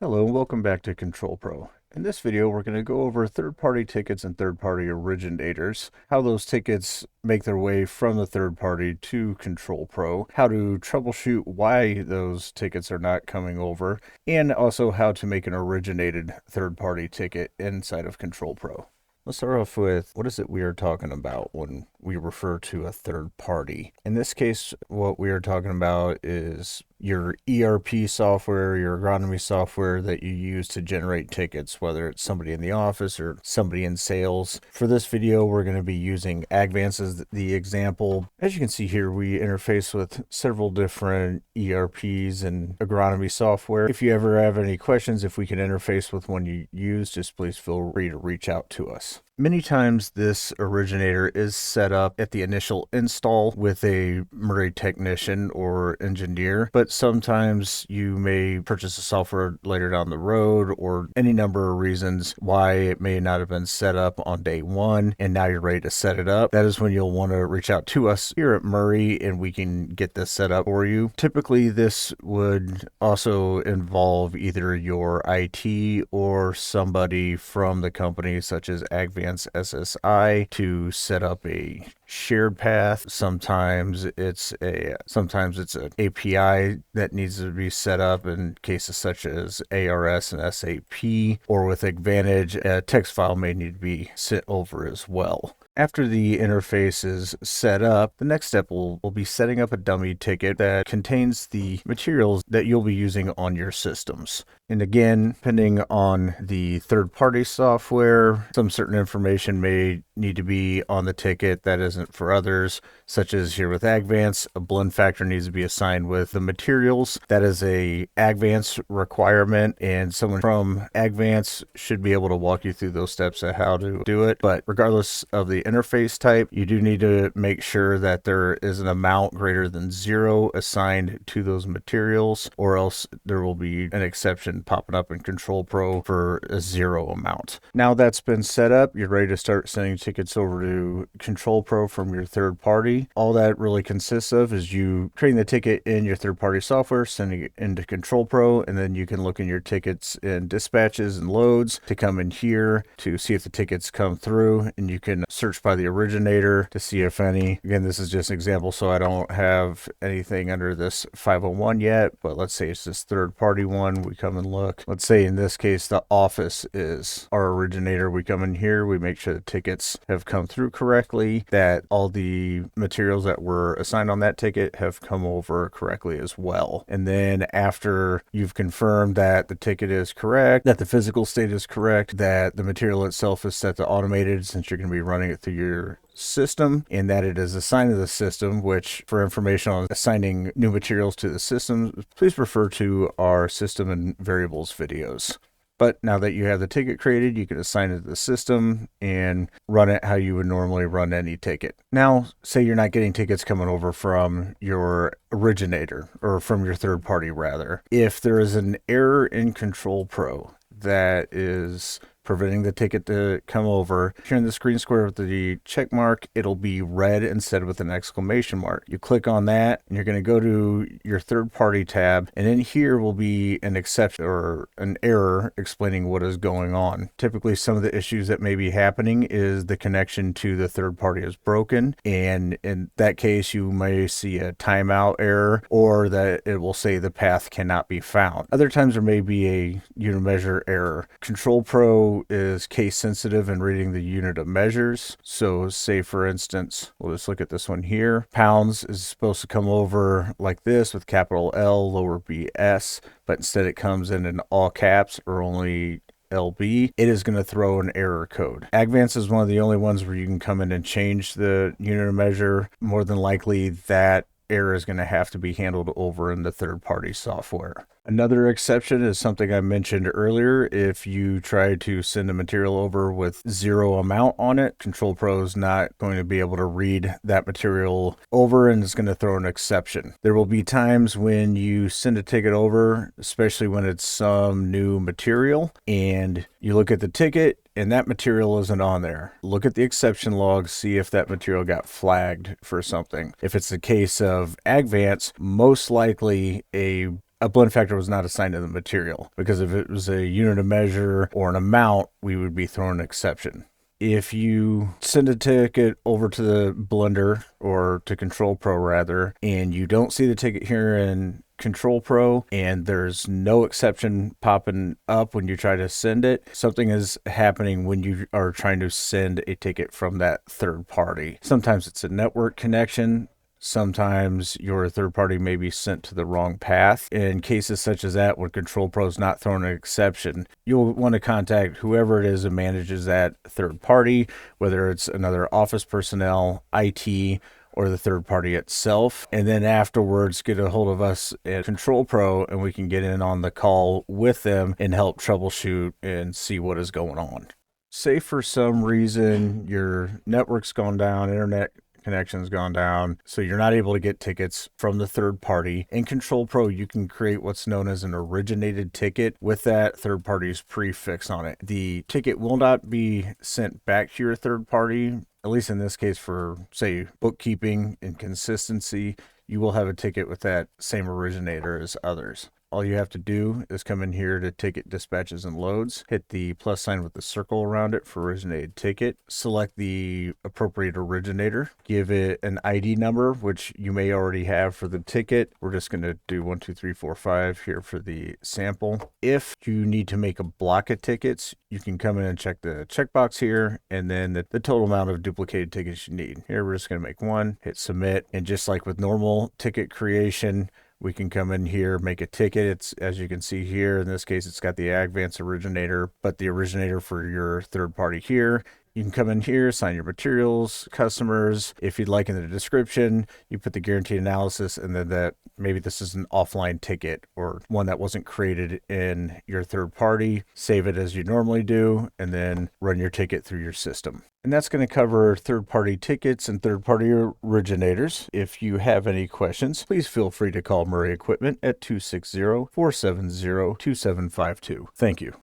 Hello and welcome back to ControlPro. In this video, we're going to go over third-party tickets and third-party originators, how those tickets make their way from the third party to ControlPro, how to troubleshoot why those tickets are not coming over, and also how to make an originated third-party ticket inside of ControlPro. Let's start off with what is it we are talking about when we refer to a third party. In this case, what we are talking about is your ERP software, your agronomy software that you use to generate tickets, whether it's somebody in the office or somebody in sales. For this video, we're going to be using Agvance as the example. As you can see here, we interface with several different ERPs and agronomy software. If you ever have any questions, if we can interface with one you use, just please feel free to reach out to us. Many times this originator is set up at the initial install with a Murray technician or engineer, but sometimes you may purchase the software later down the road or any number of reasons why it may not have been set up on day one and now you're ready to set it up. That is when you'll want to reach out to us here at Murray and we can get this set up for you. Typically this would also involve either your IT or somebody from the company such as Agvance SSI to set up a shared path. Sometimes it's an API that needs to be set up in cases such as ARS and SAP, or with Advantage, a text file may need to be sent over as well. After the interface is set up, the next step will be setting up a dummy ticket that contains the materials that you'll be using on your systems. And again, depending on the third-party software, some certain information may need to be on the ticket that isn't for others, such as here with Agvance, a blend factor needs to be assigned with the materials. That is a Agvance requirement, and someone from Agvance should be able to walk you through those steps of how to do it. But regardless of the interface type, you do need to make sure that there is an amount greater than 0 assigned to those materials, or else there will be an exception popping up in ControlPro for a 0 amount. Now that's been set up, you're ready to start sending tickets over to ControlPro from your third party. All that really consists of is you creating the ticket in your third party software, sending it into ControlPro, and then you can look in your tickets and dispatches and loads to come in here to see if the tickets come through, and you can search by the originator to see if any. Again, this is just an example, so I don't have anything under this 501 yet, but let's say it's this third party one. We come and look. Let's say in this case, the office is our originator. We come in here, we make sure the tickets have come through correctly, that all the materials that were assigned on that ticket have come over correctly as well. And then after you've confirmed that the ticket is correct, that the physical state is correct, that the material itself is set to automated since you're going to be running it through your system, and that it is assigned to the system, which for information on assigning new materials to the system, please refer to our system and variables videos. But now that you have the ticket created, you can assign it to the system and run it how you would normally run any ticket. Now, say you're not getting tickets coming over from your originator, or from your third party rather. If there is an error in ControlPro that is preventing the ticket to come over, here in the screen square with the check mark, it'll be red instead with an exclamation mark. You click on that and you're going to go to your third party tab, and in here will be an exception or an error explaining what is going on. Typically some of the issues that may be happening is the connection to the third party is broken, and in that case you may see a timeout error, or that it will say the path cannot be found. Other times there may be a unit measure error. ControlPro is case sensitive in reading the unit of measures. So say for instance, we'll just look at this one here. Pounds is supposed to come over like this with capital L, lower b, S, but instead it comes in all caps or only LB. It is going to throw an error code. Agvance is one of the only ones where you can come in and change the unit of measure. More than likely that error is going to have to be handled over in the third-party software. Another exception is something I mentioned earlier. If you try to send a material over with 0 amount on it, ControlPro is not going to be able to read that material over, and it's going to throw an exception. There will be times when you send a ticket over, especially when it's some new material, and you look at the ticket and that material isn't on there. Look at the exception log, see if that material got flagged for something. If it's the case of Agvance, most likely a a blend factor was not assigned to the material, because if it was a unit of measure or an amount, we would be throwing an exception. If you send a ticket over to the blender, or to ControlPro rather, and you don't see the ticket here in ControlPro and there's no exception popping up when you try to send it, something is happening when you are trying to send a ticket from that third party. Sometimes it's a network connection. Sometimes your third party may be sent to the wrong path. In cases such as that, when ControlPro is not throwing an exception, you'll want to contact whoever it is that manages that third party, whether it's another office personnel, IT, or the third party itself. And then afterwards, get a hold of us at ControlPro and we can get in on the call with them and help troubleshoot and see what is going on. Say for some reason your network's gone down, internet connection's gone down, so you're not able to get tickets from the third party. In ControlPro, you can create what's known as an originated ticket with that third party's prefix on it. The ticket will not be sent back to your third party, at least in this case for, say, bookkeeping and consistency. You will have a ticket with that same originator as others. All you have to do is come in here to Ticket Dispatches and Loads, hit the plus sign with the circle around it for Originated Ticket, select the appropriate originator, give it an ID number, which you may already have for the ticket. We're just going to do 1, 2, 3, 4, 5 here for the sample. If you need to make a block of tickets, you can come in and check the checkbox here, and then the total amount of duplicated tickets you need. Here we're just going to make one, hit submit, and just like with normal ticket creation, we can come in here, make a ticket. It's, as you can see here, in this case, it's got the Advance originator, but the originator for your third party here. You can come in here, assign your materials, customers. If you'd like, in the description, you put the guaranteed analysis, and then that maybe this is an offline ticket or one that wasn't created in your third party. Save it as you normally do, and then run your ticket through your system. And that's going to cover third-party tickets and third-party originators. If you have any questions, please feel free to call Murray Equipment at 260-470-2752. Thank you.